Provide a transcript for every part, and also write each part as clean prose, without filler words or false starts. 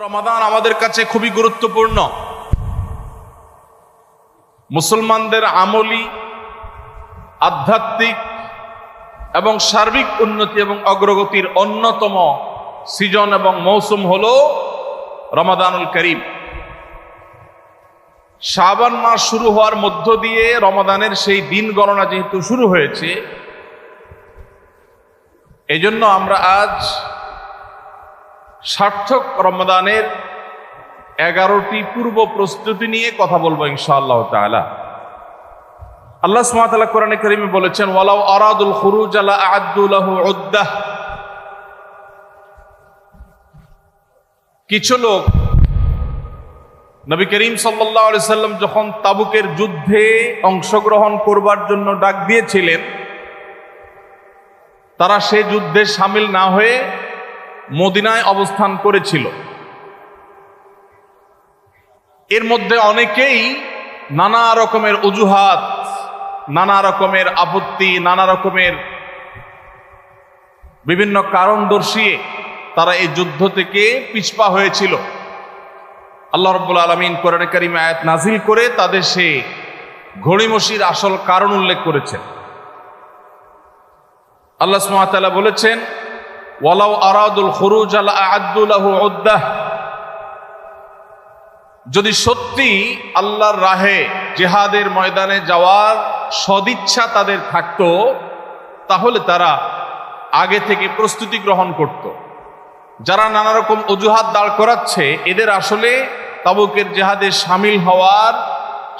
রমাদান আমাদের কাছে খুবই গুরুত্বপূর্ণ। মুসলমানদের আমলি, আধ্যাত্মিক এবং সার্বিক উন্নতি এবং অগ্রগতির অন্যতম সিজন এবং মৌসুম হল রমাদানুল করিম। শাবান মাস শুরু হওয়ার মধ্য দিয়ে রমাদানের সেই দিন গণনা যেহেতু শুরু হয়েছে, এজন্য আমরা আজ সার্থক রমাদানের 11টি পূর্ব প্রস্তুতি নিয়ে কথা বলবো ইনশাআল্লাহ তাআলা। আল্লাহ সুবহানাহু ওয়া তাআলা কোরআনে কারীমে বলেছেন, ওয়ালাউ আরাদুল খুরুজ লা আ'আদ্দু লাহু উদ্দাহ। কিছু লোক নবী করিম সাল্লাল্লাহু আলাইহি সাল্লাম যখন তাবুকের যুদ্ধে অংশগ্রহণ করবার জন্য ডাক দিয়েছিলেন, তারা সে যুদ্ধে শামিল না হয়ে মদিনায় অবস্থান করেছিল। এর মধ্যে অনেকেই নানা রকমের অজুহাত, নানা রকমের আপত্তি, নানা রকমের বিভিন্ন কারণ দর্শিয়ে তারা এই যুদ্ধ থেকে পিছপা হয়েছিল। আল্লাহ রাব্বুল আলামিন কোরআনে কারীমে আয়াত নাজিল করে তাদের সে ঘড়িমসির আসল কারণ উল্লেখ করেছেন। আল্লাহ সুবহানাহু ওয়া তাআলা বলেছেন, ওয়ালাউ আরাদুল খুরুজ লা আ'আদ্দু লাহু উদ্দাহ। যদি সত্যি আল্লাহর রাহে জিহাদের ময়দানে যাওয়ার সদিচ্ছা তাদের থাকতো, তাহলে তারা আগে থেকে প্রস্তুতি গ্রহণ করত। যারা নানা রকম অজুহাত দাঁড় করাচ্ছে, এদের আসলে তাবুকের জিহাদে শামিল হওয়ার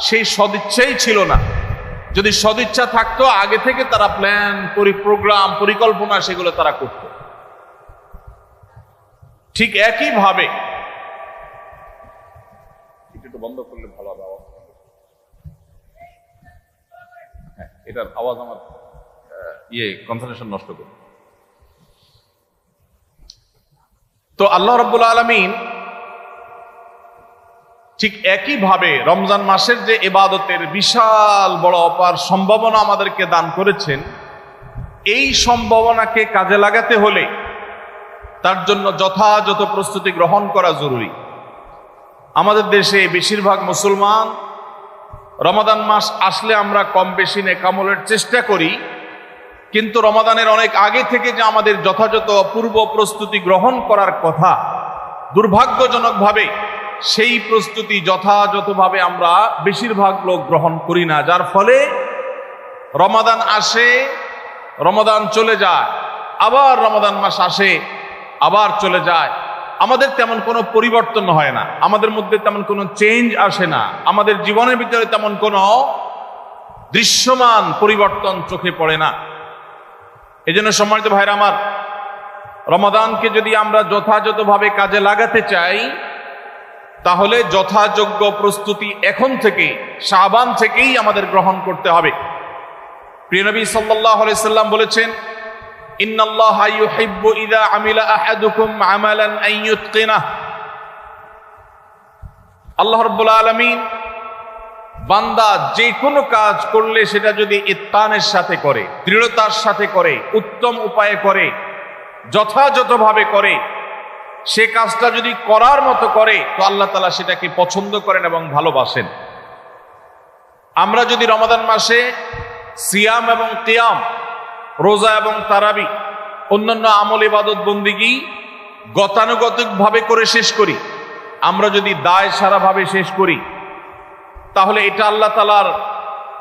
সেই সদিচ্ছাই ছিল না। যদি সদিচ্ছা থাকতো, আগে থেকে তারা প্ল্যান, প্রোগ্রাম, পরিকল্পনা সেগুলো তারা করত। ঠিক একইভাবে একটু বন্ধ করলে ভালো হবে, আওয়াজ। হ্যাঁ, এটার আওয়াজ আমার কনসেন্ট্রেশন নষ্ট করে। তো আল্লাহ রাব্বুল আলামিন ঠিক একইভাবে রমজান মাসের যে ইবাদতের বিশাল বড় অপার সম্ভাবনা আমাদেরকে দান করেছেন, এই সম্ভাবনাকে কাজে লাগাতে হলে তার জন্য যথাযথ প্রস্তুতি গ্রহণ করা জরুরি। আমাদের দেশে বেশিরভাগ মুসলমান রমাদান মাস আসলে আমরা কম বেশি নেকামলের চেষ্টা করি, কিন্তু রমাদানের অনেক আগে থেকে যে আমাদের যথাযথ পূর্ব প্রস্তুতি গ্রহণ করার কথা, দুর্ভাগ্যজনকভাবে সেই প্রস্তুতি যথাযথভাবে আমরা বেশিরভাগ লোক গ্রহণ করি না। যার ফলে রমাদান আসে, রমাদান চলে যায়, আবার রমাদান মাস আসে, আবার চলে যায়। আমাদের তেমন কোনো পরিবর্তন হয় না, আমাদের মধ্যে তেমন কোনো চেঞ্জ আসে না, আমাদের জীবনের ভিতরে তেমন কোনো দৃশ্যমান পরিবর্তন চোখে পড়ে না। এজন্য সম্মানিত ভাইরা আমার, রমাদানকে যদি আমরা যথাযথভাবে কাজে লাগাতে চাই, তাহলে যথাযোগ্য প্রস্তুতি এখন থেকে, শাবান থেকেই আমাদের গ্রহণ করতে হবে। প্রিয় নবী সাল্লাল্লাহু আলাইহি সাল্লাম বলেছেন, ইন্নাল্লাহা ইউহিব্বু ইযা আমিলা আহাদুকুম আমালান আন ইউতকিনাহ। আল্লাহ রাব্বুল আলামিন বান্দা যে কোনো কাজ করলে সেটা যদি ইত্তানের সাথে করে, দৃঢ়তার সাথে করে, উত্তম উপায়ে করে, যথাযথভাবে করে, সে কাজটা যদি করার মতো করে, তো আল্লাহ তাআলা সেটাকে পছন্দ করেন এবং ভালোবাসেন। আমরা যদি রমাদান মাসে সিয়াম এবং কিয়াম, রোজা এবং তারাবি, অন্যান্য আমল ইবাদত বন্দিগি গতানুগতিকভাবে করে শেষ করি, আমরা যদি দায় সারাভাবে শেষ করি, তাহলে এটা আল্লাহ তাআলার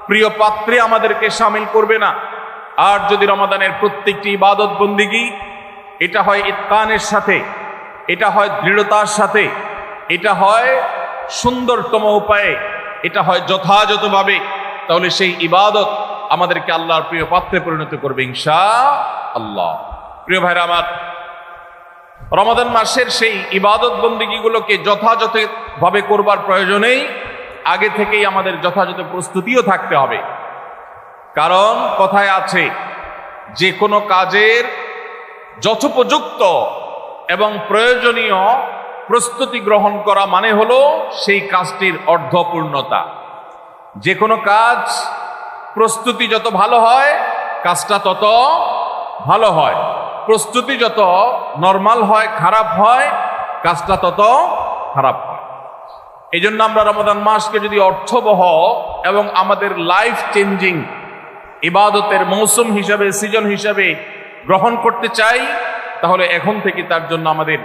প্রিয় পাত্রে আমাদেরকে শামিল করবে না। আর যদি রমাদানের প্রত্যেকটি ইবাদত বন্দিগি এটা হয় ইতকানের সাথে, এটা হয় দৃঢ়তার সাথে, এটা হয় সুন্দরতম উপায়ে, এটা হয় যথাযথভাবে, তাহলে সেই ইবাদত আমাদেরকে আল্লাহর প্রিয় পাত্রে পরিণত করবে ইনশাআল্লাহ। প্রিয় ভাইরা আমার, রমাদান মাসের সেই ইবাদত বন্দিগিগুলোকে যথাযথভাবে করবার প্রয়োজনেই আগে থেকেই আমাদের যথাযথ প্রস্তুতিও থাকতে হবে। কারণ কথায় আছে, যে কোনো কাজের যথোপযুক্ত এবং প্রয়োজনীয় প্রস্তুতি গ্রহণ করা মানে হলো সেই কাজটির অর্ধপূর্ণতা। যে কোনো কাজ প্রস্তুতি যত ভালো হয়, কাজটা তত ভালো হয়। প্রস্তুতি যত নরমাল হয়, খারাপ হয়, কাজটা তত খারাপ হয়। এই জন্য আমরা রমাদান মাসকে যদি অর্থবহ এবং আমাদের লাইফ চেঞ্জিং ইবাদতের মৌসুম হিসাবে, সিজন হিসাবে গ্রহণ করতে চাই, তাহলে এখন থেকে তার জন্য আমাদের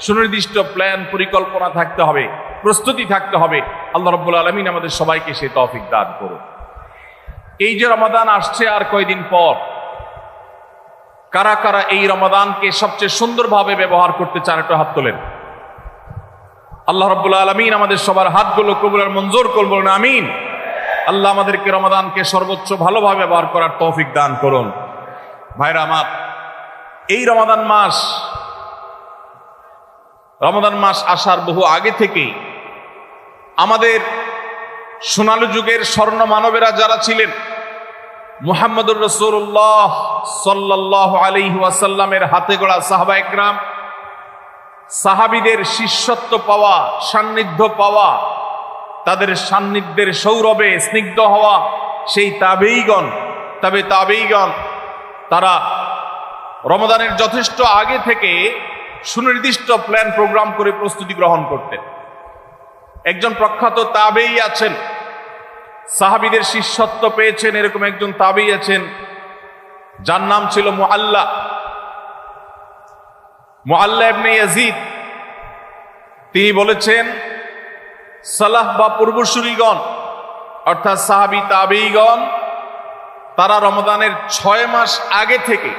সুনির্দিষ্ট প্ল্যান, পরিকল্পনা থাকতে হবে, প্রস্তুতি থাকতে হবে। আল্লাহ রাব্বুল আলামিন আমাদের সবাইকে সেই তৌফিক দান করুন। এই যে রমাদান আসছে আর কয়দিন পর, কারা কারা এই রমাদানকে সবচেয়ে সুন্দরভাবে ব্যবহার করতে চান একটু হাত তোলেন। আল্লাহ রাব্বুল আলামিন আমাদের সবার হাতগুলো কবুল আর মঞ্জুর করুন, বলুন আমিন। আল্লাহ আমাদেরকে রমাদানকে সর্বোচ্চ ভালোভাবে ব্যবহার করার তৌফিক দান করুন। ভাইরা আমার, এই রমাদান মাস আসার বহু আগে থেকেই আমাদের সোনালী যুগের স্বর্ণ মানবেরা যারা ছিলেন, মুহাম্মদুর রাসূলুল্লাহ সাল্লাল্লাহু আলাইহি ওয়াসাল্লামের হাতে গড়া সাহাবা একরাম, সাহাবীদের শিষ্যত্ব পাওয়া, সান্নিধ্য পাওয়া, তাদের সান্নিধ্যের সৌরভে স্নিগ্ধ হওয়া সেই তাবেঈগণ, তারা রমাদানের যথেষ্ট আগে থেকে সুনির্দিষ্ট প্ল্যান প্রোগ্রাম করে প্রস্তুতি গ্রহণ করতেন। একজন প্রখ্যাত তাবেঈ আছেন, সাহাবীদের শিষ্যত্ব পেয়েছেন, এরকম একজন তাবেঈ আছেন যার নাম ছিল মুআল্লা ইবনে ইয়াজিদ। তিনি বলেছেন, সালাফ বা পূর্বসূরীগণ অর্থাৎ সাহাবী তাবেঈগণ তারা রমজানের 6 মাস আগে থেকে,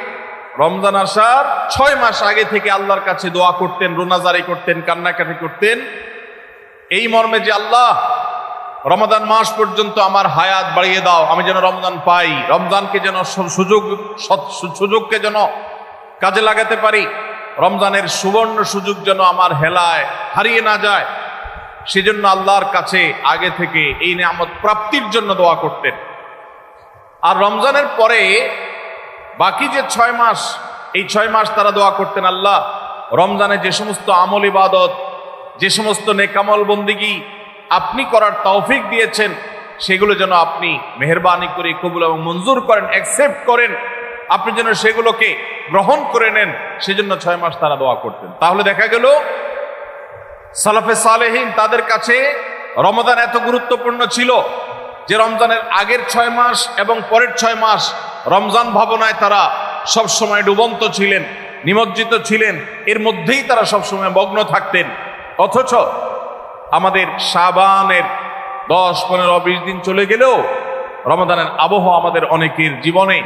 রমজান আসার 6 মাস আগে থেকে আল্লাহর কাছে দোয়া করতেন, রোনাজারি করতেন, কান্নাকাটি করতেন এই মর্মে যে আল্লাহ, রমাদান মাস পর্যন্ত আমার হায়াত বাড়িয়ে দাও, আমি যেন রমজান পাই, রমজানকে যেন সুযোগকে যেন কাজে লাগাতে পারি, রমজানের সুবর্ণ সুযোগ যেন আমার হেলায় হারিয়ে না যায়, সেজন্য আল্লাহর কাছে আগে থেকে এই নিয়ামত প্রাপ্তির জন্য দোয়া করতেন। আর রমজানের পরে বাকি যে 6 মাস, এই 6 মাস তারা দোয়া করতেন, আল্লাহ রমজানে যে সমস্ত আমল ইবাদত, যে সমস্ত নেকামল বন্দিগি আপনি করার তৌফিক দিয়েছেন, সেগুলো যেন আপনি মেহেরবানি করে কবুল এবং মঞ্জুর করেন, অ্যাকসেপ্ট করেন, আপনি যেন সেগুলোকে গ্রহণ করে নেন, সেজন্য 6 মাস তারা দোয়া করতেন। তাহলে দেখা গেল সালাফে সালেহিন তাদের কাছে রমাদান এত গুরুত্বপূর্ণ ছিল যে রমজানের আগের 6 মাস এবং পরের 6 মাস রমজান ভাবনায় তারা সবসময় ডুবন্ত ছিলেন, নিমজ্জিত ছিলেন, এর মধ্যেই তারা সবসময় মগ্ন থাকতেন। অথচ আমাদের শাবানের 10, 15, 20 দিন চলে গেলেও রমাদানের আবহ আমাদের অনেকের জীবনে,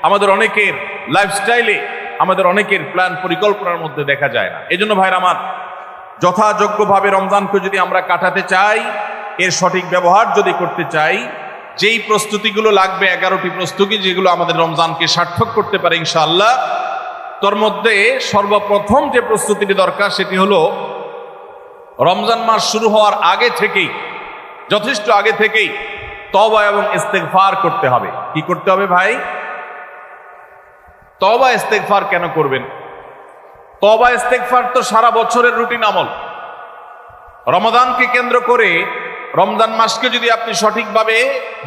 আমাদের অনেকের লাইফস্টাইলে, আমাদের অনেকের প্ল্যান পরিকল্পনার মধ্যে দেখা যায় না। এই জন্য ভাইরা আমার, যথাযোগ্যভাবে রমজানকে যদি আমরা কাটাতে চাই, এর সঠিক ব্যবহার যদি করতে চাই, যেই প্রস্তুতিগুলো লাগবে, 11টি প্রস্তুতি যেগুলো আমাদের রমজানকে সার্থক করতে পারে ইনশাআল্লাহ, তোর মধ্যে সর্বপ্রথম যে প্রস্তুতিটি দরকার সেটি হলো রমজান মাস শুরু হওয়ার আগে থেকেই, যথেষ্ট আগে থেকেই তওবা এবং ইস্তেগফার করতে হবে। কি করতে হবে ভাই? তওবা ইস্তেগফার কেন করবেন? তওবা ইস্তেগফার তো সারা বছরের রুটিন আমল। রমাদানকে কেন্দ্র করে রমজান মাসকে যদি আপনি সঠিকভাবে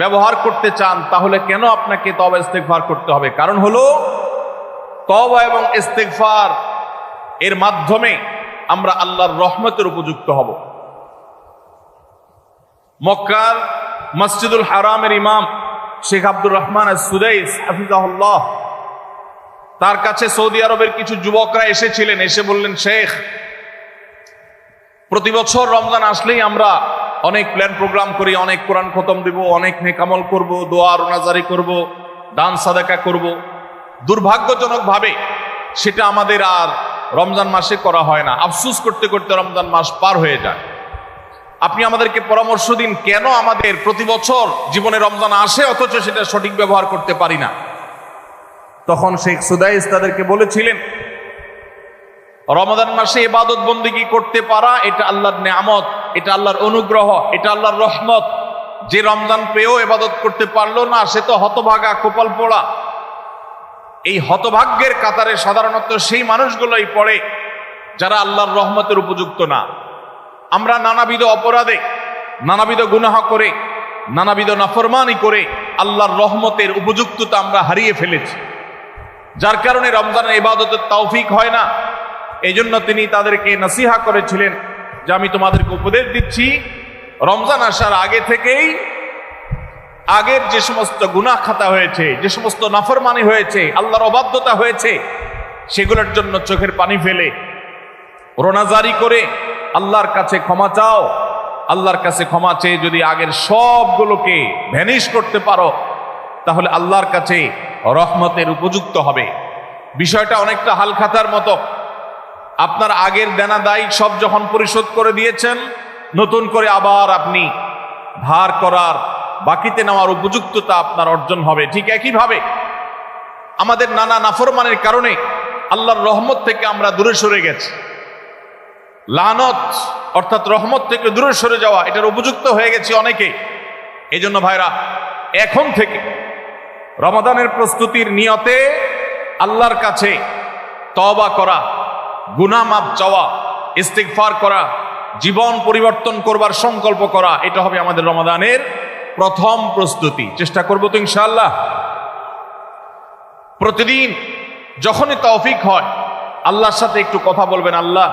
ব্যবহার করতে চান, তাহলে কেন আপনাকে তওবা ইস্তেগফার করতে হবে? কারণ হলো তওবা এবং ইস্তেগফার এর মাধ্যমে আমরা আল্লাহর রহমতের উপযুক্ত হব। মক্কার মসজিদুল হারামের ইমাম শেখ আব্দুর রহমান আস-সুদাইস হাফিজাহুল্লাহ, তার কাছে সৌদি আরবের কিছু যুবকরা এসেছিলেন, এসে বললেন, শেখ, প্রতি বছর রমজান আসলেই আমরা অনেক প্ল্যান প্রোগ্রাম করি, অনেক কোরআন খতম দেব, অনেক নেকামল করব, দোয়া রোনাজারি করব, দান সাদাকা করব। দুর্ভাগ্যজনক ভাবে সেটা আমাদের আর রমজান মাসে করা হয় না। আফসোস করতে করতে রমজান মাস পার হয়ে যায়। আপনি আমাদেরকে পরামর্শ দিন, কেন আমাদের প্রতি বছর জীবনে রমজান আসে অথচ সেটা সঠিক ব্যবহার করতে পারি না? তখন শেখ সুদাইস তাদেরকে বলেছিলেন, রমাদান মাসে ইবাদত বন্দেগী করতে পারা এটা আল্লাহর নেয়ামত, এটা আল্লাহর অনুগ্রহ, এটা আল্লাহর রহমত। যে রমজান পেয়েও ইবাদত করতে পারলো না, সে তো হতভাগা, কপাল পোড়া। এই হতভাগ্যের কাতারে সাধারণত সেই মানুষগুলোই পড়ে যারা আল্লাহর রহমতের উপযুক্ত না। আমরা নানাবিধ অপরাধে, নানাবিধ গুনাহ করে, নানাবিধ নাফরমানি করে আল্লাহর রহমতের উপযুক্ততা আমরা হারিয়ে ফেলেছি, যার কারণে রমজানের ইবাদতের তৌফিক হয় না। এই জন্য তিনি তাদেরকে নসিহা করেছিলেন যে আমি তোমাদেরকে উপদেশ দিচ্ছি, রমজান আসার আগে থেকেই আগের যে সমস্ত গুনাহ খাতা হয়েছে, যে সমস্ত নাফরমানি হয়েছে, আল্লাহর অবাধ্যতা হয়েছে, সেগুলোর জন্য চোখের পানি ফেলে রোনাজারি করে আল্লাহর কাছে ক্ষমা চাও। আল্লাহর কাছে ক্ষমা চেয়ে যদি আগের সবগুলোকে ভ্যানিশ করতে পারো, তাহলে আল্লাহর কাছে রহমতের উপযুক্ত হবে। বিষয়টা অনেকটা হালখাতার মতো। আপনার আগের দেনা দায় সব যখন পরিশোধ করে দিয়েছেন, নতুন করে আবার আপনি ধার করার, বাকিতে নেওয়ার উপযুক্ততা আপনার অর্জন হবে। ঠিক একইভাবে আমাদের নানা নাফরমানের কারণে আল্লাহর রহমত থেকে আমরা দূরে সরে গেছি। লানত অর্থাৎ রহমত থেকে দূরে সরে যাওয়া, এটার উপযুক্ত হয়ে গেছি অনেকে। এই জন্য ভাইরা, এখন থেকে রমাদানের প্রস্তুতির নিয়তে আল্লাহর কাছে তওবা করা, গুনাহ মাফ চাওয়া, ইস্তিগফার করা, জীবন পরিবর্তন করবার সংকল্প করা, এটা হবে আমাদের রমাদানের প্রথম প্রস্তুতি। চেষ্টা করবো তো ইনশাআল্লাহ। প্রতিদিন যখনই তৌফিক হয় আল্লাহর সাথে একটু কথা বলবেন, আল্লাহ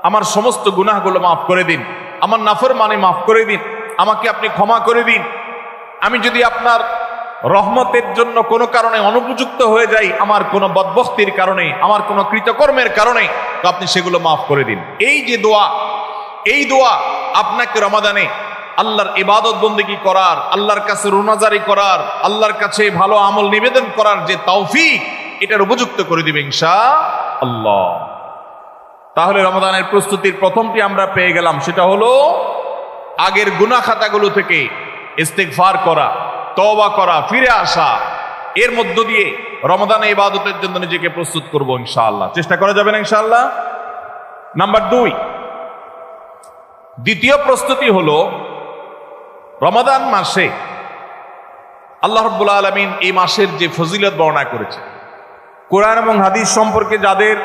আমার সমস্ত গুনাহগুলো মাফ করে দিন, আমার নাফরমানি মাফ করে দিন, আমাকে আপনি ক্ষমা করে দিন। আমি যদি আপনার রহমতের জন্য কোনো কারণে অনুপযুক্ত হয়ে যাই, আমার কোনো বদবখতির কারণে, আমার কোনো কৃতকর্মের কারণে, তো আপনি সেগুলো মাফ করে দিন। এই যে দোয়া, এই দোয়া আপনাকে রমাদানে আল্লাহর ইবাদত বন্দেগী করার, আল্লাহর কাছে রোনাজারি করার, আল্লাহর কাছে ভালো আমল নিবেদন করার যে তৌফিক, এটার উপযুক্ত করে দিবে ইনশাআল্লাহ। তাহলে রমাদানের প্রস্তুতির প্রথমটি আমরা পেয়ে গেলাম, সেটা হলো আগের গুনাহ খাতাগুলো থেকে ইস্তিগফার করা, তওবা করা, ফিরে আসা। এর মধ্য দিয়ে রমাদানে ইবাদতের জন্য নিজেকে প্রস্তুত করব ইনশাআল্লাহ। চেষ্টা করা যাবে না ইনশাআল্লাহ। নাম্বার 2, দ্বিতীয় প্রস্তুতি হলো রমাদান মাসে আল্লাহ রাব্বুল আলামিন এই মাসের যে ফজিলত বর্ণনা করেছে, কোরআন এবং হাদিস সম্পর্কে যাদের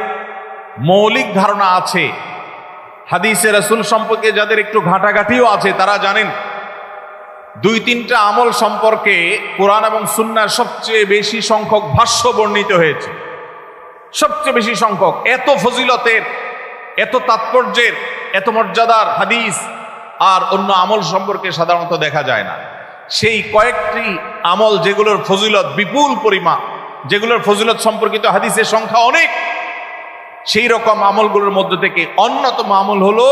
মৌলিক ধারণা আছে, হাদিসে রাসূল সম্পর্কে যাদের একটু ঘাটাঘাটিও আছে, তারা জানেন 2-3টা আমল সম্পর্কে কোরআন এবং সুন্নাহর সবচেয়ে বেশি সংখ্যক ভাষ্য বর্ণিত হয়েছে। সবচেয়ে বেশি সংখ্যক, এত ফজিলতের, এত তাৎপর্যের, এত মর্যাদার হাদিস আর অন্য আমল সম্পর্কে সাধারণত দেখা যায় না। সেই কয়েকটি আমল যেগুলোর ফজিলত বিপুল পরিমাণ, যেগুলোর ফজিলত সম্পর্কিত হাদিসের সংখ্যা অনেক, সেই রকম আমলগুলোর মধ্যে থেকে অন্যতম আমল হলো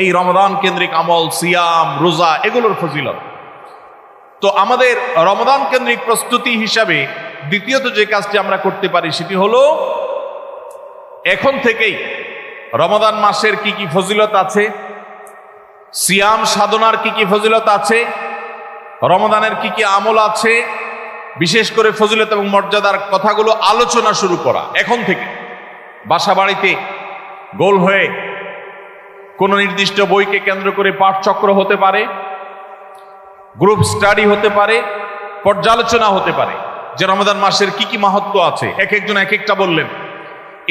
এই রমাদান কেন্দ্রিক আমল, সিয়াম, রোজা, এগুলোর ফজিলত। তো আমাদের রমাদান কেন্দ্রিক প্রস্তুতি হিসাবে দ্বিতীয়ত যে কাজটি আমরা করতে পারি, সেটি হলো এখন থেকেই রমাদান মাসের কি কি ফজিলত আছে, সিয়াম সাধনার কি কি ফজিলত আছে, রমাদানের কি কি আমল আছে, বিশেষ করে ফজিলত এবং মর্যাদার কথাগুলো আলোচনা শুরু করা। এখন থেকে বাসা বাড়িতে গোল হয়ে কোন নির্দিষ্ট বইকে কেন্দ্র করে পাঠচক্র হতে পারে, গ্রুপ স্টাডি হতে পারে, পর্যালোচনা হতে পারে যে রমাদান মাসের কি কি মাহাত্ম্য আছে, এক একজন এক একটা বললেন।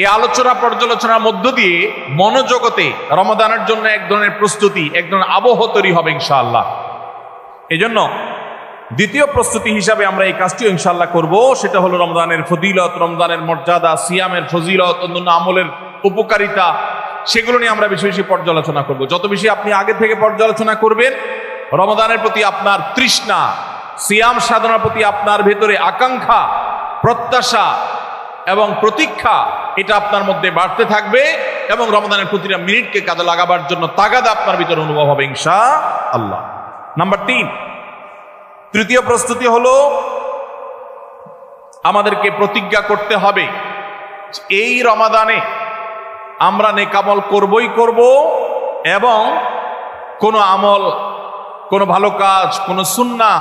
এই আলোচনা পর্যালোচনার মধ্য দিয়ে মনোজগতে রমাদানের জন্য এক ধরনের প্রস্তুতি, এক ধরনের আবহ তৈরি হবে ইনশাআল্লাহ। এই জন্য দ্বিতীয় প্রস্তুতি হিসাবে আমরা এই কাজটিও ইনশাআল্লাহ করব, সেটা হলো রমজানের ফজিলত, রমজানের মর্যাদা, সিয়ামের ফজিলত, অন্যান্য আমলের উপকারিতা, সেগুলো নিয়ে আমরা বেশি বেশি পর্যালোচনা করব। যত বেশি আপনি আগে থেকে পর্যালোচনা করবেন, রমাদানের প্রতি আপনার তৃষ্ণা, সিয়াম সাধনার প্রতি আপনার ভেতরে আকাঙ্ক্ষা, প্রত্যাশা এবং প্রতীক্ষা, এটা আপনার মধ্যে বাড়তে থাকবে এবং রমাদানের প্রতিটা মিনিটকে কাজে লাগাবার জন্য তাগাদা আপনার ভিতরে অনুভব হবে ইনশাআল্লাহ। নাম্বার 3, তৃতীয় প্রস্তুতি হলো আমাদেরকে প্রতিজ্ঞা করতে হবে এই রমাদানে আমরা নেক আমল করবই করব এবং কোনো আমল, কোনো ভালো কাজ, কোনো সুন্নাহ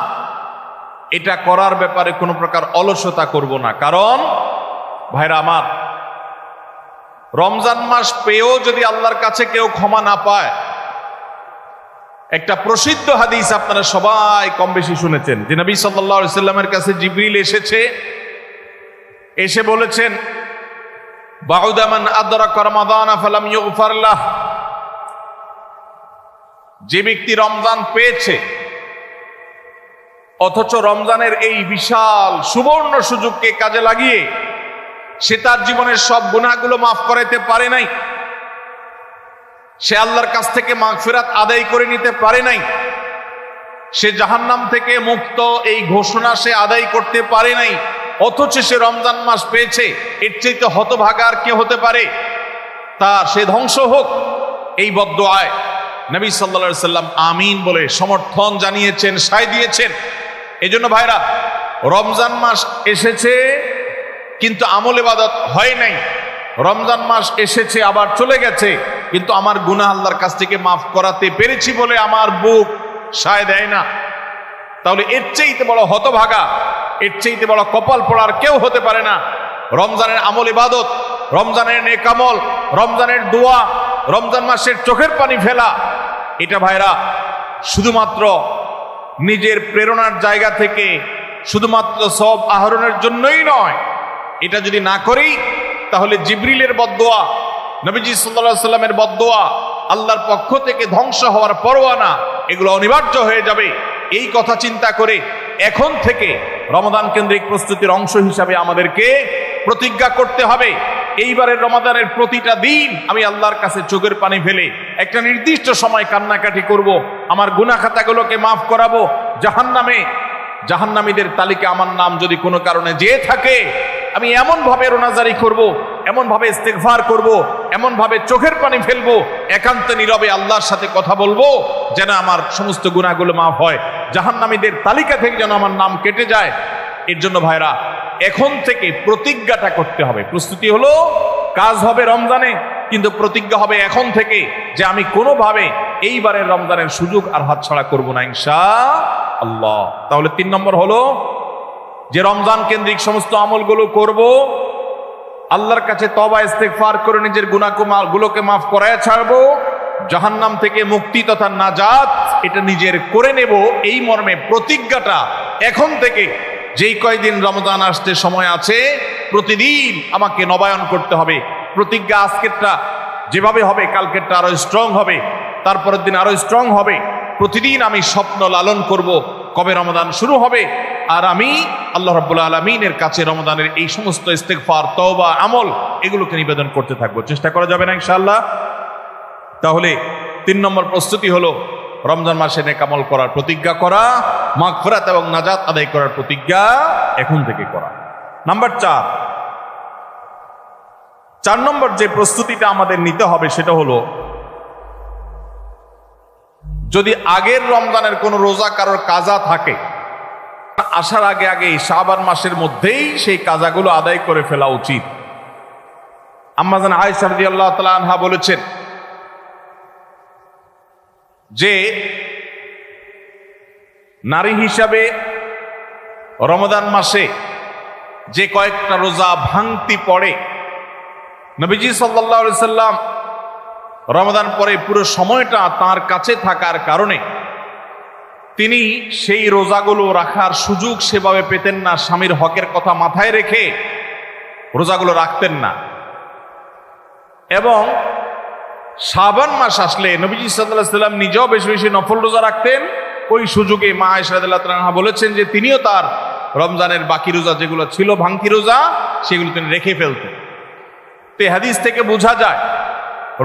এটা করার ব্যাপারে কোনো প্রকার অলসতা করব না। কারণ ভাইরা আমার, রমজান মাস পেয়েও যদি আল্লাহর কাছে কেউ ক্ষমা না পায়, একটা প্রসিদ্ধ হাদিস আপনারা সবাই কম বেশি শুনেছেন যে নবী সাল্লাল্লাহু আলাইহি সাল্লামের কাছে জিবরিল এসেছে, এসে বলেছেন বাউদা মান আদরাকা রমাদান ফালাম ইউগফার লাহ, যে ব্যক্তি রমজান পেয়েছে অথচ রমজানের এই বিশাল সুবর্ণ সুযোগকে কাজে লাগিয়ে সে তার জীবনের সব গুনাহগুলো মাফ করাইতে পারে নাই, সে আল্লাহর কাছ থেকে মাগফিরাত আদায় করে নিতে পারে নাই, সে জাহান্নাম থেকে মুক্ত এই ঘোষণা সে আদায় করতে পারে নাই, অথচ সে রমজান মাস পেয়েছে। এর চাইতে হতভাগা আর কে হতে পারে? তার সে ধ্বংস হোক এই বদদুআয় নবী সাল্লাল্লাহু আলাইহি সাল্লাম আমিন বলে সমর্থন জানিয়েছেন, সায় দিয়েছেন। এজন্য ভাইরা, রমজান মাস এসেছে কিন্তু আমল ইবাদত হয় নাই, রমজান মাস এসেছে আবার চলে গেছে কিন্তু আমার গুনাহ আল্লাহর কাছ থেকে মাফ করাতে পেরেছি বলে আমার বুক সায় দেয় না। তাহলে এর চাইতে বড় হতভাগা, এর চাইতে বড় কপাল পড়ার কেউ হতে পারে না। রমজানের আমল ইবাদত, রমজানের নেক আমল, রমজানের দোয়া, রমজান মাসের চোখের পানি ফেলা, এটা ভাইরা শুধুমাত্র নিজের প্রেরণার জায়গা থেকে শুধুমাত্র সব আহরণের জন্যই নয়। এটা যদি না করি তাহলে জিবরিলের বদদোয়া, নবীজি সাল্লাল্লাহু আলাইহি সাল্লামের বদদোয়া, আল্লাহর পক্ষ থেকে ধ্বংস হওয়ার পরোয়ানা, এগুলো অনিবার্য হয়ে যাবে। এই কথা চিন্তা করে এখন থেকে রমাদান কেন্দ্রিক প্রস্তুতির অংশ হিসাবে আমাদেরকে প্রতিজ্ঞা করতে হবে, এইবারের রমাদানের প্রতিটা দিন আমি আল্লাহর কাছে চোখের পানি ফেলে একটা নির্দিষ্ট সময় কান্নাকাটি করব, আমার গুনাহ খাতাগুলোকে মাফ করাবো। জাহান্নামীদের তালিকা আমার নাম যদি কোনো কারণে যেয়ে থাকে, আমি এমন ভাবে রোনাজারি করব, এমন ভাবে ইস্তেগফার করব, এমন ভাবে চোখের পানি ফেলবো, একান্ত নীরবে আল্লাহর সাথে কথা বলবো যেন আমার সমস্ত গুনাহগুলো মাফ হয়, জাহান্নামীদের তালিকা থেকে যেন আমার নাম কেটে যায়। এর জন্য ভাইরা এখন থেকে প্রতিজ্ঞাটা করতে হবে। প্রস্তুতি হলো, কাজ হবে রমজানে, কিন্তু প্রতিজ্ঞা হবে এখন থেকে যে আমি কোনোভাবে এইবারের রমজানের সুযোগ আর হাতছাড়া করব না ইনশাআল্লাহ। তাহলে 3 নম্বর হলো যে রমজান কেন্দ্রিক সমস্ত আমলগুলো করব, আল্লাহর কাছে তওবা ইস্তেগফার করে নিজের গুনাহগুলোকে মাফ করায় ছাড়বো, জাহান্নাম থেকে মুক্তি তথা নাজাত এটা নিজের করে নেব। এই মর্মে প্রতিজ্ঞাটা এখন থেকে, যেই কয়দিন রমজান আসতে সময় আছে, প্রতিদিন আমাকে নবায়ন করতে হবে। প্রতিজ্ঞা আজকেরটা যেভাবে হবে কালকেরটা আরো স্ট্রং হবে, তারপরের দিন আরো স্ট্রং হবে। প্রতিদিন আমি স্বপ্ন লালন করব কবে রমজান শুরু হবে, আর আমি আল্লাহ রাব্বুল আলামিনের কাছে রমজানের এই সমস্ত ইস্তেগফার, তওবা, আমল এগুলোকে নিবেদন করতে থাকবো। চেষ্টা করা যাবে না ইনশাআল্লাহ? তাহলে 3 নম্বর প্রস্তুতি হলো রমজান মাসে নেক আমল করার প্রতিজ্ঞা করা, মাগফিরাত এবং নাজাত আদায় করার প্রতিজ্ঞা এখন থেকে করা। নাম্বার 4 নম্বর যে প্রস্তুতিটা আমাদের নিতে হবে সেটা হলো, যদি আগের রমজানের কোনো রোজা কারোর কাজা থাকে, আসার আগে আগে শাবান মাসের মধ্যেই সেই কাজাগুলো আদায় করে ফেলা উচিত। আম্মা জান আয়েশা রাদিয়াল্লাহু তাআলা আনহা বলেছেন যে নারী হিসাবে রমজান মাসে যে কয়েকটা রোজা ভাঙতি পড়ে, নবীজি সাল্লাল্লাহু আলাইহি সাল্লাম রমজান পরে পুরো সময়টা তার কাছে থাকার কারণে তিনি সেই রোজাগুলো রাখার সুযোগ সেভাবে পেতেন না। স্বামীর হকের কথা মাথায় রেখে রোজাগুলো রাখতেন না। এবং শাবান মাস আসলে নবীজি সাল্লাল্লাহু আলাইহি সাল্লাম নিজেও বেশি বেশি নফল রোজা রাখতেন। ওই সুযোগে মা আয়েশা রাদিয়াল্লাহু তাআলা আনহা বলেছেন যে তিনিও তার রমজানের বাকি রোজা যেগুলো ছিল ভাঙতি রোজা, সেগুলো তিনি রেখে ফেলতেন। তো এই হাদিস থেকে বোঝা যায়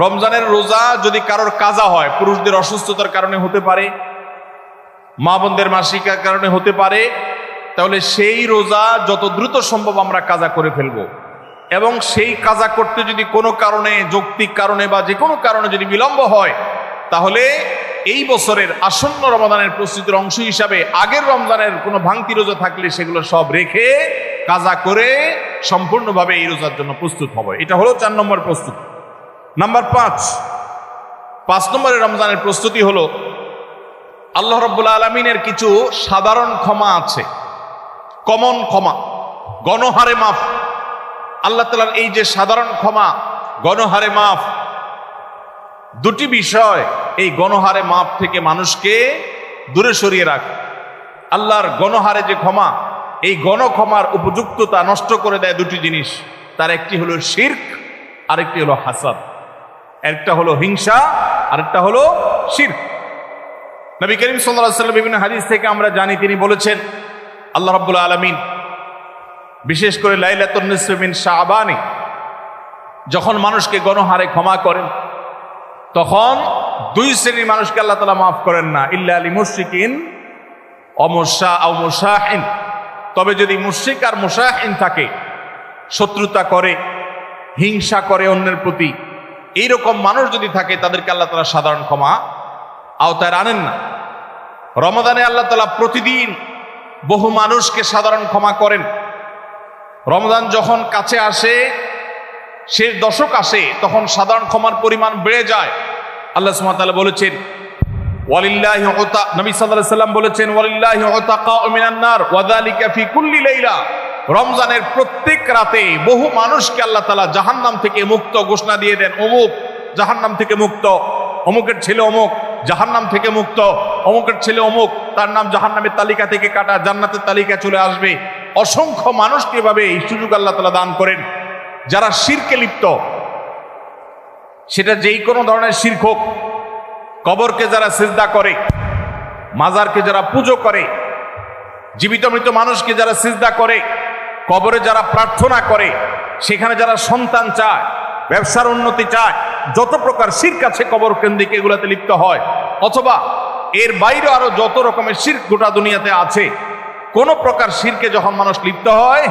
রমজানের রোজা যদি কারোর কাজা হয়, পুরুষদের অসুস্থতার কারণে হতে পারে, মা বোনদের মাসিকার কারণে হতে পারে, তাহলে সেই রোজা যত দ্রুত সম্ভব আমরা কাজা করে ফেলব। এবং সেই কাজা করতে যদি কোনো কারণে, যৌক্তিক কারণে বা যে কোনো কারণে যদি বিলম্ব হয়, তাহলে এই বছরের আসন্ন রমজানের প্রস্তুতির অংশ হিসাবে আগের রমজানের কোনো ভাঙতি রোজা থাকলে সেগুলো সব রেখে কাজা করে সম্পূর্ণভাবে এই রোজার জন্য প্রস্তুত হবে। এটা হলো 4 নম্বর প্রস্তুতি। নাম্বার 5 নম্বরের রমজানের প্রস্তুতি হলো, আল্লাহ রাব্বুল আলামিনের কিছু সাধারণ ক্ষমা আছে, কমন ক্ষমা, গণহারে মাফ। আল্লাহ তাআলার এই যে সাধারণ ক্ষমা, গণহারে মাফ, দুটি বিষয় এই গণহারে মাফ থেকে মানুষকে দূরে সরিয়ে রাখে। আল্লাহর গণহারে যে ক্ষমা, এই গণক্ষমার উপযুক্ততা নষ্ট করে দেয় দুটি জিনিস। তার একটি হলো শিরক, আরেকটি হলো হাসাদ। একটা হলো হিংসা, আরেকটা হলো শিরক। নবী করিম সাল্লাল্লাহু আলাইহি ওয়াসাল্লাম বিভিন্ন হাদিস থেকে আমরা জানি, তিনি বলেছেন আল্লাহ রাব্বুল আলামিন বিশেষ করে লাইলাতুন নিসফি মিন শাবানে যখন মানুষকে গণহারে ক্ষমা করেন, তখন দুই শ্রেণীর মানুষকে আল্লাহ তাআলা মাফ করেন না, ইল্লা লিল মুশরিকিন ও মুশাহিন। তবে যদি মুশরিক আর মুশাহিন থাকে, শত্রুতা করে, হিংসা করে অন্যের প্রতি, এইরকম মানুষ যদি থাকে, তাদেরকে আল্লাহ তাআলা সাধারণ ক্ষমা আওতায় আনেন না। রমাদানে আল্লাহ তাআলা প্রতিদিন বহু মানুষকে সাধারণ ক্ষমা করেন। রমজান যখন কাছে আসে, শেষ দশক আসে, তখন সাধারণ ক্ষমার পরিমাণ বেড়ে যায়। আল্লাহ সুবহানাহু ওয়া তাআলা বলেছেন, ওয়ালিল্লাহি উতা, নবী সাল্লাল্লাহু আলাইহি সাল্লাম বলেছেন, ওয়ালিল্লাহি উতাকাউ মিনান নার ওয়া যালিকা ফি কুল্লি লাইলা। রমজানের প্রত্যেক রাতে বহু মানুষকে আল্লাহ তাআলা জাহান্নাম থেকে মুক্ত ঘোষণা দিয়ে দেন। অমুক জাহান্নাম থেকে মুক্ত, অমুকের ছেলে অমুক জাহান্নাম থেকে মুক্ত, অমুকের ছেলে অমুক, তার নাম জাহান্নামের তালিকা থেকে কাটা, জান্নাতের তালিকা চলে আসবে। অসংখ্য মানুষকে এভাবে এই সুযোগ আল্লাহ তাআলা দান করেন। যারা শিরকে লিপ্ত, সেটা যেই কোনো ধরনের শিরক হোক, কবরকে যারা সিজদা করে, মাজারকে যারা পুজো করে, জীবিত মৃত মানুষকে যারা সিজদা করে, কবরে যারা প্রার্থনা করে, সেখানে যারা সন্তান চায়, ব্যবসার উন্নতি চায়, যত প্রকার শিরক আছে কবর কেন্দ্রিক, এগুলাতে লিপ্ত হয়, অথবা এর বাইরে আরো যত রকমের শিরক গোটা দুনিয়াতে আছে, কোন প্রকার শিরকে যখন মানুষ লিপ্ত হয়,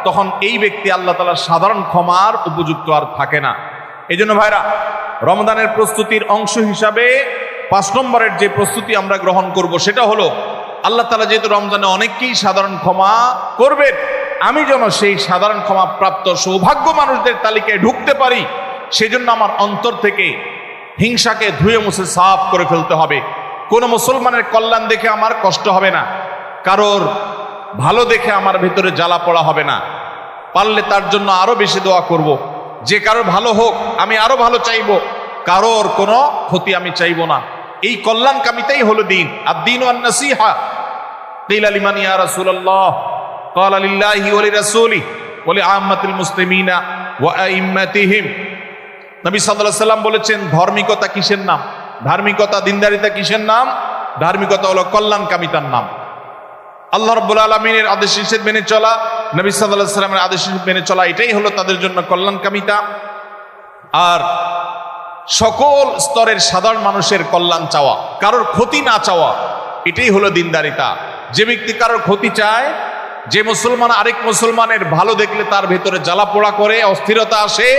তখন এই ব্যক্তি আল্লাহ তাআলার সাধারণ ক্ষমার উপযুক্ত আর থাকে না। এই জন্য ভাইরা, রমজানের প্রস্তুতির অংশ হিসাবে 5 নম্বরের যে প্রস্তুতি আমরা গ্রহণ করব, সেটা হলো আল্লাহ তাআলা যেহেতু রমজানে অনেককেই সাধারণ ক্ষমা করবেন, আমি যেন সেই সাধারণ ক্ষমা প্রাপ্ত সৌভাগ্য মানুষদের তালিকায় ঢুকতে পারি, সেজন্য আমার অন্তর থেকে হিংসাকে ধুয়ে মুছে সাফ করে ফেলতে হবে। কোন মুসলমানের কল্যাণ দেখে আমার কষ্ট হবে না, কারোর ভালো দেখে আমার ভিতরে জ্বালা পড়া হবে না। পারলে তার জন্য আরো বেশি দোয়া করব, যে কারোর ভালো হোক আমি আরো ভালো চাইবো, কারোর কোনো ক্ষতি আমি চাইবো না। এই কল্যাণকামিতাই হলো দিন। আদ-দীনু আন-নাসীহা। কিলা লিমান ইয়া রাসূলুল্লাহ, ক্বালা লিল্লাহি ওয়া লিরাসূলিহি ওয়া লিআম্মাতিল মুসলিমিনা ওয়া আইম্মাতিহিম। নবী সাল্লাল্লাহু আলাইহি সাল্লাম বলেছেন, ধার্মিকতা কিসের নাম? ধার্মিকতা, দিনদারিতা কিসের নাম? ধার্মিকতা হলো কল্যাণকামিতার নাম। আল্লাহ রাব্বুল আলামিনের আদেশ নিষেধ মেনে চলা, নবী সাল্লাল্লাহু আলাইহি সাল্লামের আদেশ নিষেধ মেনে চলা, এটাই হলো তাদের জন্য কল্যাণকামিতা। আর সকল স্তরের সাধারণ মানুষের কল্যাণ চাওয়া, কারোর ক্ষতি না চাওয়া, এটাই হলো দিনদারিতা। যে ব্যক্তি কারোর ক্ষতি চায়, যে মুসলমান আরেক মুসলমানের ভালো দেখলে তার ভেতরে জ্বালা পোড়া করে, অস্থিরতা আসে,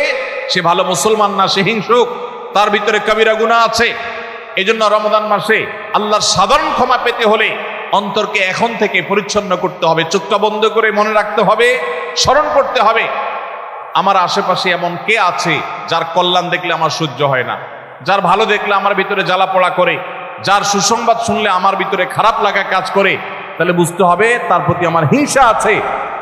সে ভালো মুসলমান না, সে হিংসুক, তার ভিতরে কবিরা গুনাহ আছে। এই জন্য রমজান মাসে আল্লাহর সাধারণ ক্ষমা পেতে হলে অন্তরকে এখন থেকে পরিচ্ছন্ন করতে হবে, চোখটা বন্ধ করে মনে রাখতে হবে, স্মরণ করতে হবে, আমার আশেপাশে এমন কে আছে যার কল্যাণ দেখলে আমার সহ্য হয় না, যার ভালো দেখলে আমার ভিতরে জ্বালা পোড়া করে, যার সুসংবাদ শুনলে আমার ভিতরে খারাপ লাগা কাজ করে, তাহলে বুঝতে হবে তার প্রতি আমার হিংসা আছে।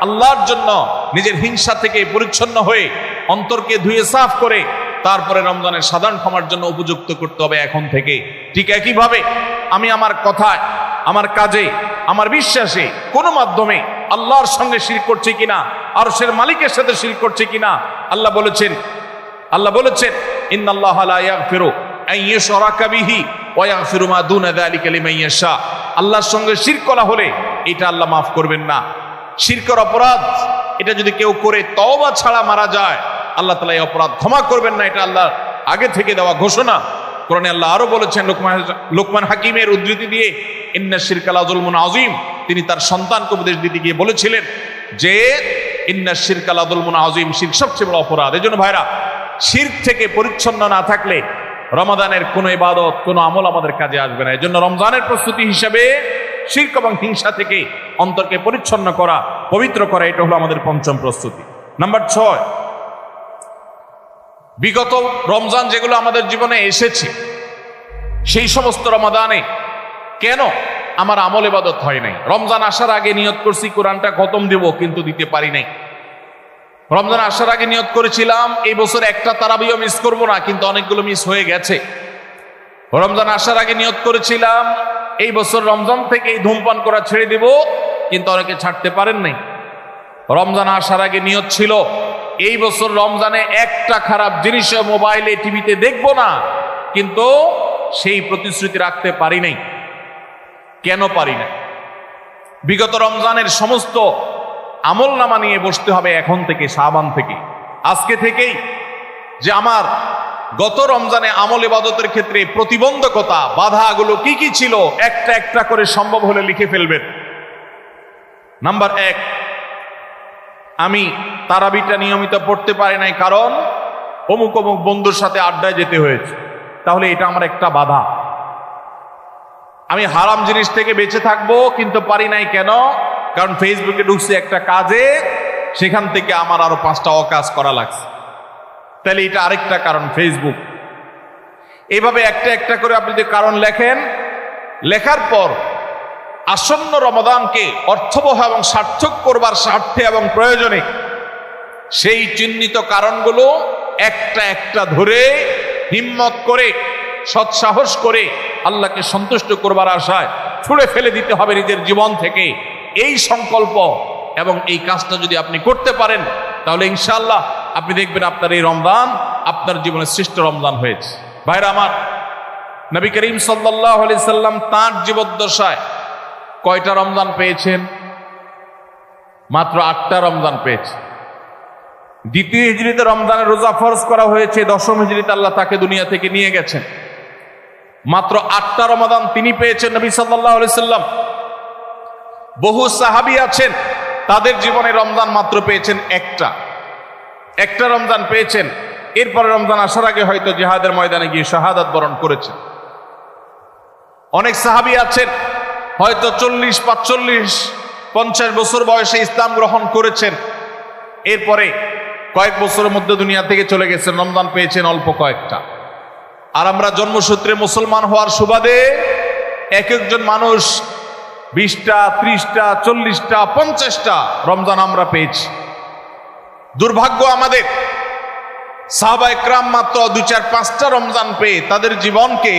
আল্লাহর জন্য নিজের হিংসা থেকে পরিচ্ছন্ন হয়ে অন্তরকে ধুয়ে সাফ করে তারপরে রমজানের সাধারণ ক্ষমার জন্য উপযুক্ত করতে হবে এখন থেকে। ঠিক একইভাবে আমি আমার কথায়, আমার কাজে, আমার বিশ্বাসে কোনো মাধ্যমে আল্লাহর সঙ্গে শিরক করছি কিনা, আরশের মালিকের সাথে শিরক করছি কিনা, আল্লাহ বলেছেন ইন্নাল্লাহা লা ইয়াগফিরু আন ইউশরাকা বিহি ওয়া ইয়াগফিরু মা দুনা যালিকা লিমান ইয়াশা। আল্লাহর সঙ্গে শিরক করা হলে এটা আল্লাহ মাফ করবেন না। শিরকের অপরাধ, এটা যদি কেউ করে তওবা ছাড়া মারা যায়, আল্লাহ তাআলা এই অপরাধ ক্ষমা করবেন না, এটা আল্লাহ আগে থেকে দেওয়া ঘোষণা। কোরআনে আল্লাহ আরো বলেছেন, লোকমান হাকিমের উদ্ধৃতি দিয়ে, ইন্না শিরকা লাযুলমুন আযীম, তিনি তার সন্তানকে উপদেশ দিতে গিয়ে বলেছিলেন যে ইন্না শিরকা লাযুলমুন আযীম, শিরক সবচেয়ে বড় অপরাধ। এজন্য ভাইরা, শিরক থেকে পরিচ্ছন্ন না থাকলে রমাদানের কোনো ইবাদত, কোনো আমল আমাদের কাজে আসবে না। এজন্য রমজানের প্রস্তুতি হিসাবে শিরক এবং হিংসা থেকে অন্তরকে পরিচ্ছন্ন করা, পবিত্র করা, এটা হলো আমাদের পঞ্চম প্রস্তুতি। নাম্বার 6, বিগত রমজান যেগুলো আমাদের জীবনে এসেছে, সেই সমস্ত রমাদানে কেন আমার আমল ইবাদত হয় নাই? রমজান আসার আগে নিয়ত করছি কোরআনটা খতম দেব, কিন্তু দিতে পারি নাই। রমজান আসার আগে নিয়ত করেছিলাম এই বছর একটা তারাবিও মিস করব না, কিন্তু অনেকগুলো মিস হয়ে গেছে। রমজান আসার আগে নিয়ত করেছিলাম এই বছর রমজান থেকে ধূমপান করা ছেড়ে দেব, কিন্তু অনেকে ছাড়তে পারেন নাই। রমজান আসার আগে নিয়ত ছিল এই বছর রমজানে একটা খারাপ জিনিস মোবাইলে, টিভিতে দেখব না, কিন্তু সেই প্রতিশ্রুতি রাখতে পারি নাই। কেন পারি না? বিগত রমজানের সমস্ত আমল নামা নিয়ে বসতে হবে এখন থেকে, শাবান থেকে, আজকে থেকেই, যে আমার গত রমজানে আমল ইবাদতের ক্ষেত্রে প্রতিবন্ধকতা বাধাগুলো কি কি ছিল একটা একটা করে সম্ভব হলে লিখে ফেলবেন। নাম্বার 1, আমি তারাবিটা নিয়মিত পড়তে পারি নাই কারণ অমুক অমুক বন্ধুর সাথে আড্ডায় যেতে হয়েছে, তাহলে এটা আমার একটা বাধা। আমি হারাম জিনিস থেকে বেঁচে থাকবো কিন্তু পারি নাই কেন? কারণ ফেসবুকে ঢুকছে একটা কাজে, সেখান থেকে আমার আরো 5টা অকাজ করা লাগছে, তাহলে এটা আরেকটা কারণ ফেসবুক। এইভাবে একটা একটা করে আপনি যে কারণ লেখেন, লেখার পর আসন্ন রমাদানকে অর্থবহ এবং সার্থক করবার স্বার্থে এবং প্রয়োজনে সেই চিহ্নিত কারণগুলো একটা একটা ধরে হিম্মত করে সৎসাহস করে আল্লাহকে সন্তুষ্ট করবার আশায় ছুঁড়ে ফেলে দিতে হবে নিজের জীবন থেকে। এই সংকল্প এবং এই কাজটা যদি আপনি করতে পারেন, তাহলে ইনশাআল্লাহ আপনি দেখবেন আপনার এই রমজান আপনার জীবনের শ্রেষ্ঠ রমজান হয়েছে। ভাইরা আমার, নবী করিম সাল্লাল্লাহু আলাইহি সাল্লাম তাঁর জীবদ্দশায় কয়টা রমজান পেয়েছেন? মাত্র 8টা রমজান পেয়েছেন। দ্বিতীয় হিজরিতে রমজানের রোজা ফরজ করা হয়েছে, দশম হিজরিতে আল্লাহ তাকে দুনিয়া থেকে নিয়ে গেছেন। মাত্র 8টা রমাদান তিনি পেয়েছেন নবী সাল্লাল্লাহু আলাইহি সাল্লাম। বহু সাহাবী আছেন তাদের জীবনে রমজান মাত্র পেয়েছেন একটা রমজান পেয়েছেন। এরপরে রমজান আসার আগে হয়তো জিহাদের ময়দানে গিয়ে শাহাদাত বরণ করেছেন। অনেক সাহাবী আছেন হয়তো 40, 45, 50 বছর বয়সে ইসলাম গ্রহণ করেছেন, এরপরে কয়েক বছরের মধ্যে দুনিয়া থেকে চলে গেছেন, রমজান পেয়েছেন অল্প কয়েকটা। আর আমরা জন্মসূত্রে মুসলমান হওয়ার সুবাদে এক একজন মানুষ 20টা, 30টা, 40টা, 50টা রমজান আমরা পেয়েছি। দুর্ভাগ্য আমাদের, সাহাবা ইকরাম মাত্র 2, 4, 5টা রমজান পেয়ে তাদের জীবনকে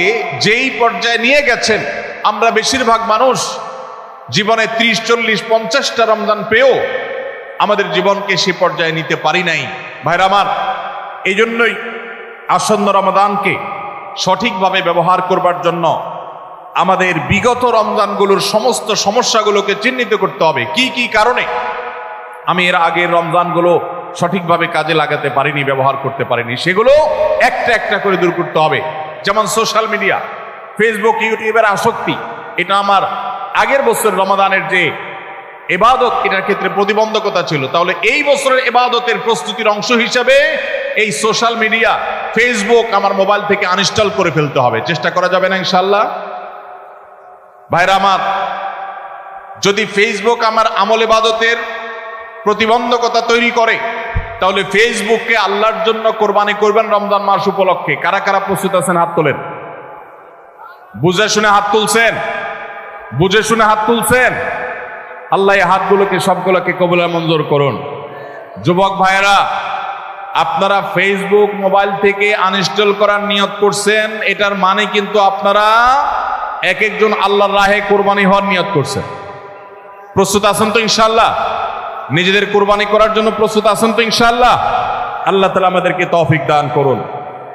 যেই পর্যায়ে নিয়ে গেছেন, আমরা বেশিরভাগ মানুষ জীবনে 30, 40, 50টা রমজান পেয়েও আমাদের জীবনকে সে পর্যায়ে নিতে পারি নাই। ভাইরা আমার, এই জন্যই আসন্ন রমাদানকে সঠিকভাবে ব্যবহার করবার জন্য আমাদের বিগত রমজানগুলোর সমস্ত সমস্যাগুলোকে চিহ্নিত করতে হবে। কি কি কারণে আমি এর আগের রমজানগুলো সঠিকভাবে কাজে লাগাতে পারিনি, ব্যবহার করতে পারিনি, সেগুলো একটা একটা করে দূর করতে হবে। যেমন সোশ্যাল মিডিয়া, ফেসবুক, ইউটিউবের আসক্তি, এটা আমার আগের বছর রমাদানের যে ইবাদত, এটার ক্ষেত্রে প্রতিবন্ধকতা ছিল। তাহলে এই বছরের ইবাদতের প্রস্তুতির অংশ হিসেবে এই সোশ্যাল মিডিয়া, ফেসবুক আমার মোবাইল থেকে আনইনস্টল করে ফেলতে হবে। চেষ্টা করা যাবে না ইনশাআল্লাহ? ভাইরা আমার, যদি ফেসবুক আমার আমল ইবাদতের প্রতিবন্ধকতা তৈরি করে, তাহলে ফেসবুককে আল্লাহর জন্য কোরবানি করবেন রমজান মাস উপলক্ষে। কারা কারা প্রস্তুত আছেন হাত তোলেন। বুঝে শুনে হাত তুলছেন? বুঝে শুনে হাত তুলছেন? আল্লাহ এই হাতগুলোকে সবগুলোকে কবুল মঞ্জুর করুন। যুবক ভাইয়েরা, আপনারা ফেসবুক মোবাইল থেকে আনইনস্টল করার নিয়ত করছেন, এটার মানে কিন্তু আপনারা এক একজন আল্লাহর রাহে কোরবানি হওয়ার নিয়ত করছেন। প্রস্তুত আছেন তো ইনশাআল্লাহ? নিজেদের কোরবানি করার জন্য প্রস্তুত আছেন তো ইনশাআল্লাহ? আল্লাহ তাআলা আমাদেরকে তৌফিক দান করুন।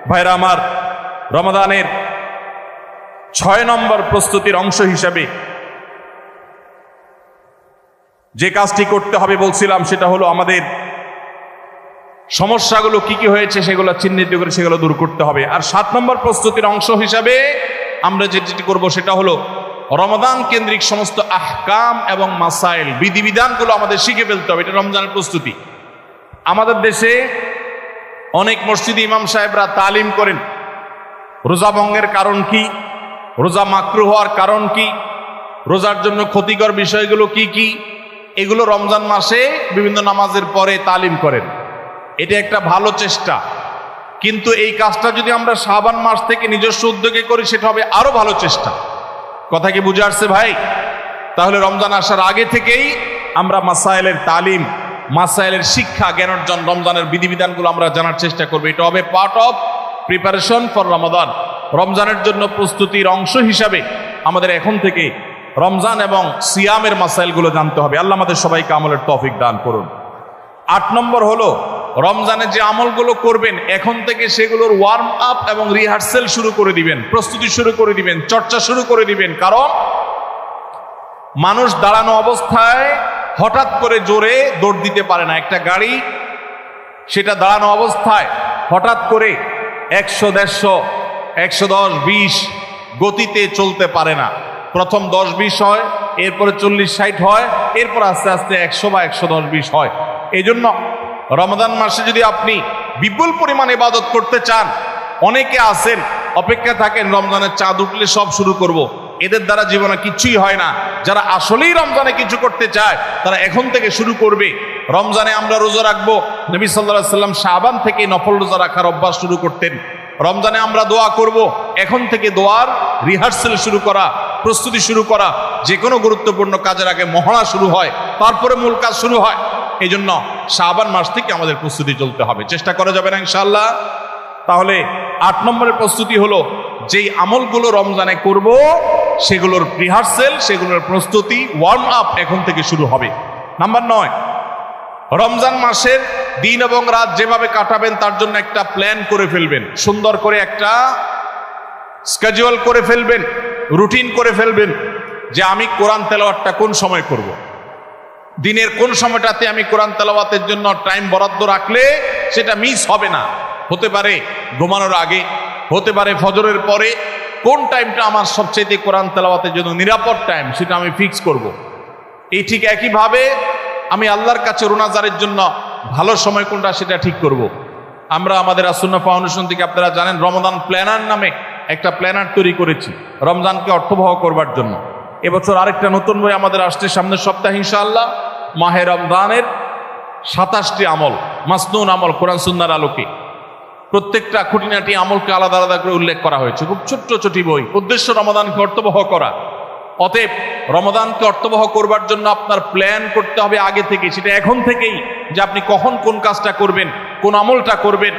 ভাইরা আমার, রমাদানের 6 নম্বর প্রস্তুতির অংশ হিসাবে যে কাজটি করতে হবে বলছিলাম, সেটা হলো আমাদের সমস্যাগুলো কি কি হয়েছে সেগুলো চিহ্নিত করে সেগুলো দূর করতে হবে। আর 7 নম্বর প্রস্তুতির অংশ হিসাবে আমরা যেটি করব সেটা হলো রমাদান কেন্দ্রিক সমস্ত আহকাম এবং মাসাইল, বিধিবিধানগুলো আমাদের শিখে ফেলতে হবে। এটা রমজানের প্রস্তুতি। আমাদের দেশে অনেক মসজিদে ইমাম সাহেবরা তালিম করেন রোজা ভঙ্গের কারণ কি, রোজা মাকরুহ হওয়ার কারণ কি, রোজার জন্য ক্ষতিকর বিষয়গুলো কি কি, এগুলো রমজান মাসে বিভিন্ন নামাজের পরে তালিম করেন। এটা একটা ভালো চেষ্টা, কিন্তু এই কাজটা যদি আমরা শাবান মাস থেকে নিজস্ব উদ্যোগে করি সেটা হবে আরো ভালো চেষ্টা। কথা কি বুঝে আসছে ভাই? তাহলে রমজান আসার আগে থেকেই আমরা মাসাইলের তালিম, মাসাইলের শিক্ষা, জ্ঞান অর্জন, রমজানের বিধিবিধানগুলো আমরা জানার চেষ্টা করবো। এটা হবে পার্ট অফ প্রিপারেশন ফর রমাদান। রমজানের জন্য প্রস্তুতির অংশ হিসাবে আমাদের এখন থেকে রমজান এবং সিয়ামের মাসাইলগুলো জানতে হবে। আল্লাহ আমাদের সবাইকে আমলের তৌফিক দান করুন। 8 নম্বর হলো রমজানে যে আমলগুলো করবেন এখন থেকে সেগুলোর ওয়ার্ম আপ এবং রিহার্সেল শুরু করে দিবেন, প্রস্তুতি শুরু করে দিবেন, চর্চা শুরু করে দিবেন। কারণ মানুষ দাঁড়ানো অবস্থায় হঠাৎ করে জোরে দৌড় দিতে পারে না। একটা গাড়ি সেটা দাঁড়ানো অবস্থায় হঠাৎ করে 100, 150, 110, 20 গতিতে চলতে পারে না। প্রথম 10, 20 হয়, এরপরে 40, 60 হয়, এরপর আস্তে আস্তে 100 বা 110, 20 হয়। এই জন্য রমজান মাসে যদি আপনি বিপুল পরিমাণ ইবাদত করতে চান, অনেকে আছেন অপেক্ষা থাকেন রমজানের চাঁদ উঠলে সব শুরু করব। এদের দ্বারা জীবনে কিছুই হয় না। যারা আসলেই রমজানে কিছু করতে চায় তারা এখন থেকে শুরু করবে। রমজানে আমরা রোজা রাখবো, নবী সাল্লাল্লাহু আলাইহি সাল্লাম শাবান থেকে নফল রোজা রাখার অভ্যাস শুরু করতেন। রমজানে আমরা দোয়া করব, এখন থেকে দোয়ার রিহার্সেল শুরু করা, প্রস্তুতি শুরু করা। যে কোনো গুরুত্বপূর্ণ কাজের আগে মহড়া শুরু হয়, তারপরে মূল কাজ শুরু হয়। এই জন্য শাবান মাস থেকে আমাদের প্রস্তুতি চলতে হবে, চেষ্টা করা যাবে না ইনশাআল্লাহ। তাহলে 8 নম্বরের প্রস্তুতি হলো যেই আমলগুলো রমজানে করব সেগুলোর রিহার্সেল, সেগুলোর প্রস্তুতি, ওয়ার্ম আপ এখন থেকে শুরু হবে। নাম্বার 9, রমজান মাসের দিন এবং রাত যেভাবে কাটাবেন তার জন্য একটা প্ল্যান করে ফেলবেন, সুন্দর করে একটা স্কেডিউল করে ফেলবেন, রুটিন করে ফেলবেন যে আমি কোরআন তেলাওয়াতটা কোন সময় করব। দিনের কোন সময়টাতে আমি কোরআন তেলাওয়াতের জন্য টাইম বরাদ্দ রাখলে সেটা মিস হবে না। হতে পারে ঘুমানোর আগে, হতে পারে ফজরের পরে। কোন টাইমটা আমার সবচেয়ে কোরআন তেলাওয়াতের জন্য নিরাপদ টাইম সেটা আমি ফিক্স করব। এই ঠিক একইভাবে আমি আল্লাহর কাছে রোনাজারের জন্য ভালো সময় কোনটা সেটা ঠিক করব। আমরা আমাদের আসুন্নাহ ফাউন্ডেশন থেকে আপনারা জানেন রমাদান প্ল্যানার নামে একটা প্ল্যানার তৈরি করেছি রমজানকে অর্থবহ করবার জন্য। এবছর আরেকটা নতুন বই আমাদের আসছে সামনের সপ্তাহে ইনশাআল্লাহ। মাহে রমজানের 27টি আমল, মাসনুন আমল কোরআন সুন্নাহর আলোকে। প্রত্যেকটা খুঁটিনাটি আমলকে আলাদা আলাদা করে উল্লেখ করা হয়েছে। খুব ছোট্ট ছোটি বই, উদ্দেশ্য রমাদানকে অর্থবহ করা। অতএব রমাদানকে অর্থবহ করবার জন্য আপনার প্ল্যান করতে হবে আগে থেকে, সেটা এখন থেকেই, যে আপনি কখন কোন কাজটা করবেন, কোন আমলটা করবেন,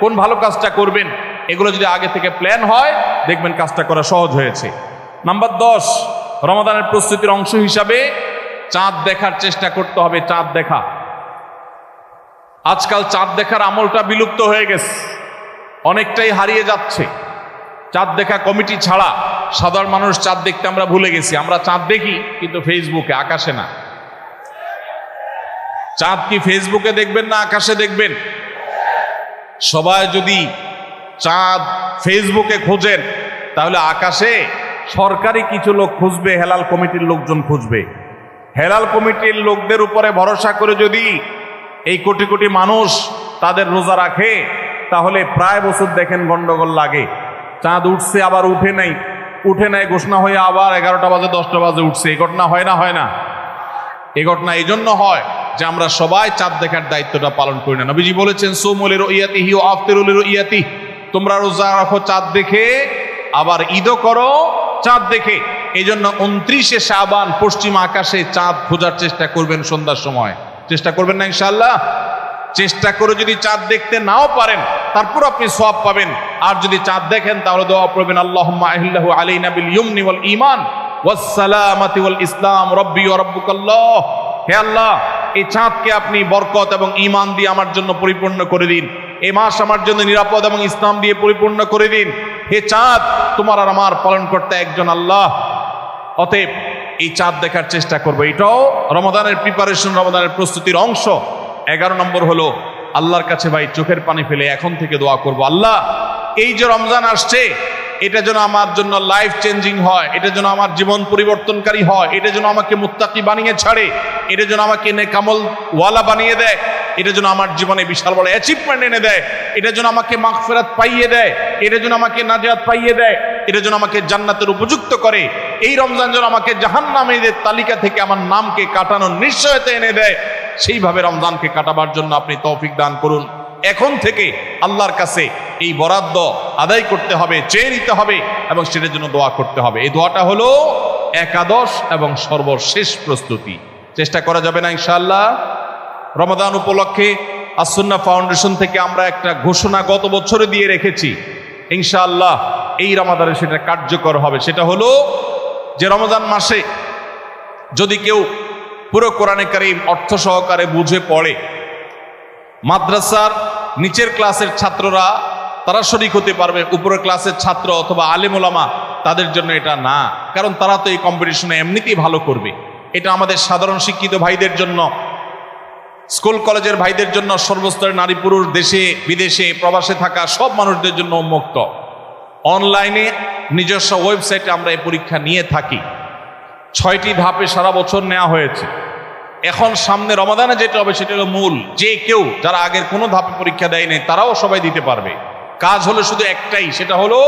কোন ভালো কাজটা করবেন। এগুলো যদি আগে থেকে প্ল্যান হয় দেখবেন কাজটা করা সহজ হয়েছে। নাম্বার 10, রমাদানের প্রস্তুতির অংশ হিসাবে চাঁদ দেখার চেষ্টা করতে হবে। চাঁদ দেখা, আজকাল চাঁদ দেখার আমলটা বিলুপ্ত হয়ে গেছে, অনেকটাই হারিয়ে যাচ্ছে। চাঁদ দেখা কমিটি ছাড়া সাধারণ মানুষ চাঁদ দেখতে আমরা ভুলে গেছি। আমরা চাঁদ দেখি কিন্তু ফেসবুকে, আকাশে না। চাঁদ কি ফেসবুকে দেখবেন না আকাশে দেখবেন? সবাই যদি চাঁদ ফেসবুকে খোঁজেন তাহলে আকাশে সরকারি কিছু লোক খুঁজবে, হেলাল কমিটির লোকজন খুঁজবে। হেলাল কমিটির লোকদের উপরে ভরসা করে যদি এই কোটি কোটি মানুষ তাদের রোজা রাখে তাহলে প্রায় বছর দেখেন গন্ডগোল লাগে। চাঁদ উঠছে আবার উঠে নাই, উঠে নাই ঘোষণা হয়ে আবার 11টা বাজে 10টা বাজে উঠছে। এই ঘটনা হয় না? হয় না? এই ঘটনা এই জন্য হয় যে আমরা সবাই চাঁদ দেখার দায়িত্বটা পালন করি না। নবীজি বলেছেন সুমু লিরুইয়াতিহি ওয়া আফতিরু লিরুইয়াতিহি, তোমরা রোজা রাখো চাঁদ দেখে, আবার ঈদও করো চাঁদ দেখে। এই জন্য 29শে শাবান পশ্চিম আকাশে চাঁদ খোঁজার চেষ্টা করবেন সন্ধ্যার সময়। চেষ্টা করবেন না ইনশাআল্লাহ? চেষ্টা করে যদি চাঁদ দেখতে নাও পারেন তারপর আপনি সওয়াব পাবেন। আর যদি চাঁদ দেখেন তাহলে দোয়া করবেন আল্লাহুম্মা আহিল্লাহু আলাইনা বিল ইয়ুমনি ওয়াল ঈমান ওয়াস সালামাতি ওয়াল ইসলাম রাব্বি ওয়া রাব্বুকাল্লাহ। হে আল্লাহ, এই চাঁদকে আপনি বরকত এবং ঈমান দিয়ে আমার জন্য পরিপূর্ণ করে দিন। এই মাস আমার জন্য নিরাপদ এবং ইসলাম দিয়ে পরিপূর্ণ করে দিন। হে চাঁদ, তোমার আর আমার পালন করতে একজন আল্লাহ। অতএব এই চাঁদ দেখার চেষ্টা করবো। এটাও রমাদানের প্রিপারেশন, রমাদানের প্রস্তুতির অংশ। 11 নম্বর হলো আল্লাহর কাছে ভাই চোখের পানি ফেলে এখন থেকে দোয়া করব, আল্লাহ এই যে রমজান আসছে এটা যেন আমার জন্য লাইফ চেঞ্জিং হয়, এটা যেন আমার জীবন পরিবর্তনকারী হয়, এটা যেন আমাকে মুত্তাকি বানিয়ে ছাড়ে, এটা যেন আমাকে নেকামল ওয়ালা বানিয়ে দেয়, এটা যেন আমার জীবনে বিশাল বড় অ্যাচিভমেন্ট এনে দেয়, এটা যেন আমাকে মাগফিরাত পাইয়ে দেয়, এটা যেন আমাকে নাজাত পাইয়ে দেয়, এটা যেন আমাকে জান্নাতের উপযুক্ত করে। এই রমজান যেন আমাকে জাহান্নামীদের তালিকা থেকে আমার নামকে কাটানোর নিশ্চয়তা এনে দেয়। সেইভাবে রমজানকে কাটাবার জন্য আপনি তৌফিক দান করুন। এখন থেকে আল্লাহর কাছে এই বরাদ্দ আদায় করতে হবে, চেয়ে নিতে হবে এবং সেটার জন্য দোয়া করতে হবে। এই দোয়াটা হলো একাদশ এবং সর্বশেষ প্রস্তুতি। চেষ্টা করা যাবে না ইনশাআল্লাহ? রমাদান উপলক্ষে আস-সুন্নাহ ফাউন্ডেশন থেকে আমরা একটা ঘোষণা গত বছরে দিয়ে রেখেছি, ইনশাআল্লাহ এই রমাদানে সেটা কার্যকর হবে। সেটা হলো যে রমজান মাসে যদি কেউ পুরো কোরআনে কারীম অর্থ সহকারে বুঝে পড়ে, মাদ্রাসার নিচের ক্লাসের ছাত্ররা তারা শরীক হতে পারবে, উপরের ক্লাসের ছাত্র অথবা আলেম ওলামা তাদের জন্য এটা না, কারণ তারা তো এই কম্পিটিশনে এমনিতেই ভালো করবে। এটা আমাদের সাধারণ শিক্ষিত ভাইদের জন্য, স্কুল কলেজের ভাইদের জন্য, সর্বস্তরের নারী পুরুষ, দেশে বিদেশে প্রবাসে থাকা সব মানুষদের জন্য উন্মুক্ত। অনলাইনে নিজস্ব ওয়েবসাইটে আমরা এই পরীক্ষা নিয়ে থাকি। 6টি ধাপে সারা বছর নেওয়া হয়েছে। এখন সামনে রমাদানে যেটা হবে সেটা হলো মূল। যে কেউ যারা আগের কোনো ধাপে পরীক্ষা দেয়নি তারাও সবাই দিতে পারবে। কাজ হলো শুধু একটাই, সেটা হলো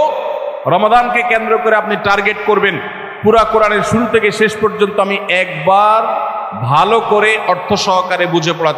রমাদানকে কেন্দ্র করে আপনি টার্গেট করবেন পুরা কোরআনের শুরু থেকে শেষ পর্যন্ত আমি একবার ভালো করে অর্থ সহকারে বুঝে পড়া